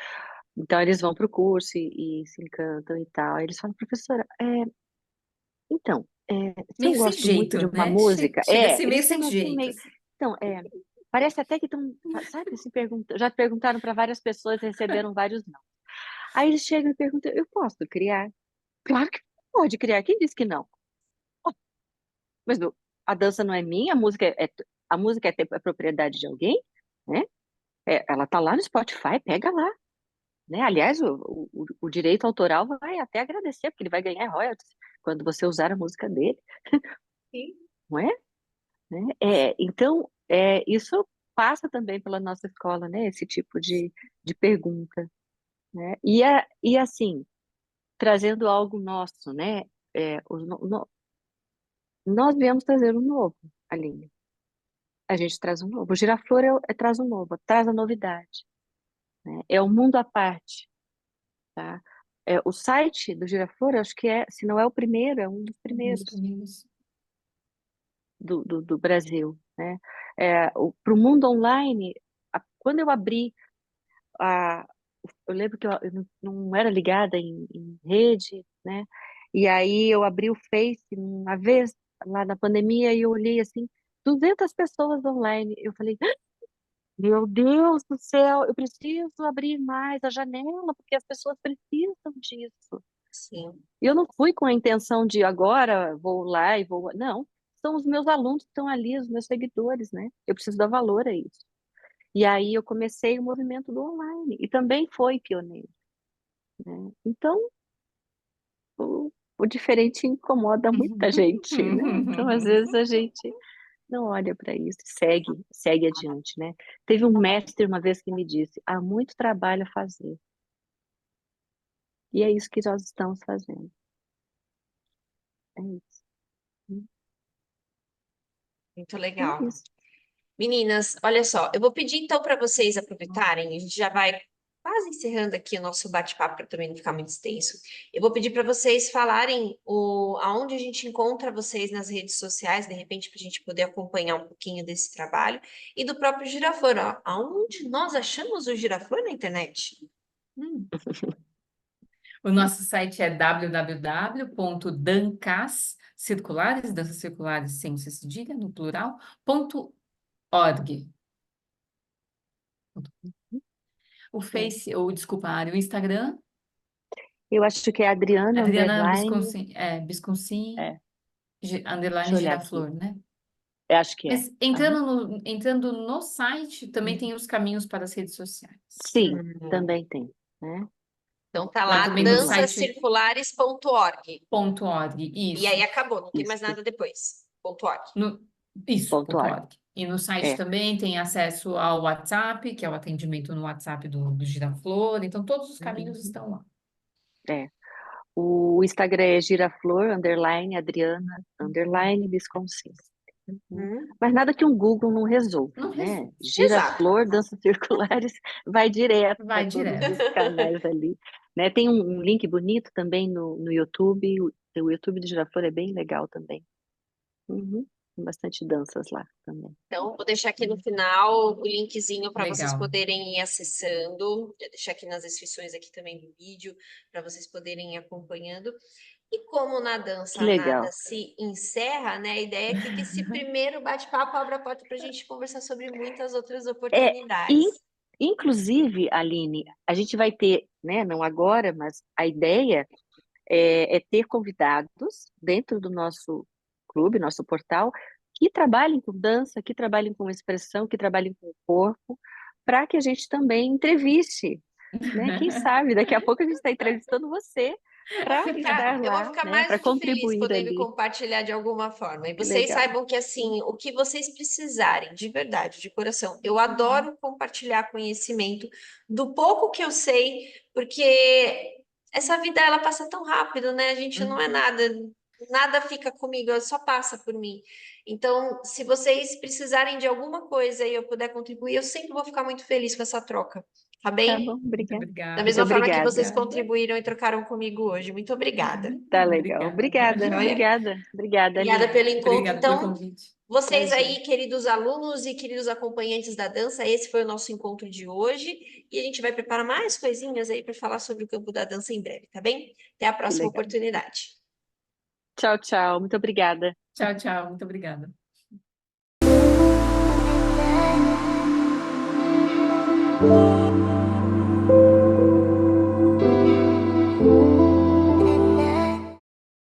Speaker 4: Então, eles vão para o curso e se encantam e tal. Aí eles falam, professora, então, se eu
Speaker 3: Meio sem
Speaker 4: gosto muito de
Speaker 3: jeito,
Speaker 4: uma
Speaker 3: né?
Speaker 4: música,
Speaker 3: Chega assim meio
Speaker 4: eles
Speaker 3: sem
Speaker 4: chegam assim
Speaker 3: jeito,
Speaker 4: meio.
Speaker 3: assim.
Speaker 4: Então, parece até que estão, sabe, já perguntaram para várias pessoas, receberam vários não. Aí eles chegam e perguntam, eu posso criar? Claro que pode criar, quem disse que não? "Oh, mas a dança não é minha, a música é propriedade de alguém, né? Ela tá lá no Spotify, pega lá, né? Aliás, o direito autoral vai até agradecer, porque ele vai ganhar royalties quando você usar a música dele,
Speaker 2: Sim.
Speaker 4: não é? Né? Então, isso passa também pela nossa escola, né? Esse tipo de pergunta, né? E assim, trazendo algo nosso, né? Nós viemos trazer um novo, Aline. A gente traz um novo. O Giraflor traz um novo, traz a novidade, né? É um mundo à parte, tá? O site do Giraflor, acho que se não é o primeiro, é um dos
Speaker 3: Alguns
Speaker 4: primeiros
Speaker 3: primeiros.
Speaker 4: do Brasil, né? Para o mundo online, quando eu abri a, eu lembro que eu não era ligada em rede, né? E aí eu abri o Face uma vez lá na pandemia e eu olhei assim, 200 pessoas online. Eu falei, meu Deus do céu, eu preciso abrir mais a janela porque as pessoas precisam disso.
Speaker 2: Sim.
Speaker 4: E eu não fui com a intenção de agora vou lá e vou. Não, são os meus alunos que estão ali, os meus seguidores, né? Eu preciso dar valor a isso. E aí eu comecei o movimento do online e também foi pioneiro, né? Então, o diferente incomoda muita gente, né? Então, às vezes a gente não olha para isso, segue adiante, né? Teve um mestre uma vez que me disse: há muito trabalho a fazer. E é isso que nós estamos fazendo. É isso.
Speaker 2: Muito
Speaker 4: É
Speaker 2: legal.
Speaker 4: isso.
Speaker 2: Meninas, olha só, eu vou pedir então para vocês aproveitarem, a gente já vai quase encerrando aqui o nosso bate-papo para também não ficar muito extenso. Eu vou pedir para vocês falarem aonde a gente encontra vocês nas redes sociais, de repente, para a gente poder acompanhar um pouquinho desse trabalho, e do próprio Giraflor, ó, aonde nós achamos o Giraflor na internet?
Speaker 3: O nosso site é www.dancas, circulares, danças circulares sem cedilha, no plural, .org. O Face, ou desculpa, o Instagram,
Speaker 4: Eu acho que é Adriana
Speaker 3: Adriana
Speaker 4: Underline.
Speaker 3: Bisconcin, Bisconcin,
Speaker 4: É, deixa
Speaker 3: underline
Speaker 4: eu olhar aqui.
Speaker 3: Giraflor, né?
Speaker 4: Eu acho que é.
Speaker 3: Mas
Speaker 4: Aham.
Speaker 3: entrando no site, também tem os caminhos para as redes sociais.
Speaker 4: Sim,
Speaker 2: Hum.
Speaker 4: também tem, né?
Speaker 2: Então tá
Speaker 3: Lá
Speaker 2: lá,
Speaker 3: também no
Speaker 4: Tudo lá.
Speaker 3: site
Speaker 2: dancascirculares.org.
Speaker 3: .org,
Speaker 2: E aí
Speaker 3: isso.
Speaker 2: acabou, não tem mais
Speaker 4: Isso,
Speaker 2: nada depois. .org.
Speaker 3: Isso,
Speaker 4: ponto org.
Speaker 3: .org. E no site
Speaker 4: É.
Speaker 3: também tem acesso ao WhatsApp, que é o atendimento no WhatsApp do Giraflor. Então, todos os caminhos
Speaker 4: Uhum.
Speaker 3: estão lá.
Speaker 4: É. O Instagram é giraflor, underline, Adriana, underline, Visconsis. Né?
Speaker 2: Hum.
Speaker 4: Mas nada que um Google não resolva,
Speaker 3: Não
Speaker 4: né?
Speaker 3: resolve.
Speaker 2: Exato.
Speaker 4: Giraflor, danças circulares, vai direto
Speaker 3: Vai
Speaker 4: para todos
Speaker 3: direto.
Speaker 4: os canais ali. Né? Tem um link bonito também no YouTube. O YouTube do Giraflor é bem legal também. Uhum. Tem bastante danças lá também.
Speaker 2: Então, vou deixar aqui no final o linkzinho para vocês
Speaker 3: Legal.
Speaker 2: poderem ir acessando. Vou deixar aqui nas descrições aqui também do vídeo, para vocês poderem ir acompanhando. E como na
Speaker 4: Que
Speaker 2: dança nada
Speaker 4: legal.
Speaker 2: se encerra, né? A ideia é que esse primeiro bate-papo abra a porta para a gente conversar sobre muitas outras
Speaker 4: É, e
Speaker 2: oportunidades.
Speaker 4: Inclusive, Aline, a gente vai ter, né, não agora, mas a ideia é ter convidados dentro do nosso clube, nosso portal, que trabalhem com dança, que trabalhem com expressão, que trabalhem com o corpo, para que a gente também entreviste, né? Quem sabe, daqui a pouco a gente está entrevistando você para estar
Speaker 2: Eu vou
Speaker 4: lá,
Speaker 2: ficar
Speaker 4: né?
Speaker 2: mais
Speaker 4: Para
Speaker 2: do que feliz
Speaker 4: contribuir
Speaker 2: podendo
Speaker 4: ali.
Speaker 2: compartilhar de alguma forma. E
Speaker 4: Que
Speaker 2: vocês
Speaker 4: legal.
Speaker 2: saibam que, assim, o que vocês precisarem, de verdade, de coração, eu adoro compartilhar conhecimento do pouco que eu sei, porque essa vida, ela passa tão rápido, né? A gente não é nada, nada fica comigo, só passa por mim. Então, se vocês precisarem de alguma coisa e eu puder contribuir, eu sempre vou ficar muito feliz com essa troca, tá
Speaker 4: Tá
Speaker 2: bem?
Speaker 4: bom,
Speaker 3: Muito
Speaker 4: obrigada.
Speaker 2: Da
Speaker 3: obrigada.
Speaker 2: mesma
Speaker 4: Muito
Speaker 2: forma que
Speaker 4: obrigada.
Speaker 2: vocês contribuíram e trocaram comigo hoje. Muito obrigada.
Speaker 4: Tá legal. Obrigada,
Speaker 2: Joia?
Speaker 4: obrigada, obrigada,
Speaker 2: Obrigada
Speaker 4: Aline.
Speaker 2: pelo encontro.
Speaker 3: Obrigada pelo
Speaker 2: Então,
Speaker 3: convite.
Speaker 2: vocês
Speaker 4: Imagina.
Speaker 2: aí, queridos alunos e queridos acompanhantes da dança, esse foi o nosso encontro de hoje. E a gente vai preparar mais coisinhas aí para falar sobre o campo da dança em breve, tá bem? Até a
Speaker 4: Que
Speaker 2: próxima
Speaker 4: legal.
Speaker 2: oportunidade.
Speaker 4: Tchau, tchau. Muito obrigada.
Speaker 3: Tchau, tchau. Muito obrigada.
Speaker 5: Thank you.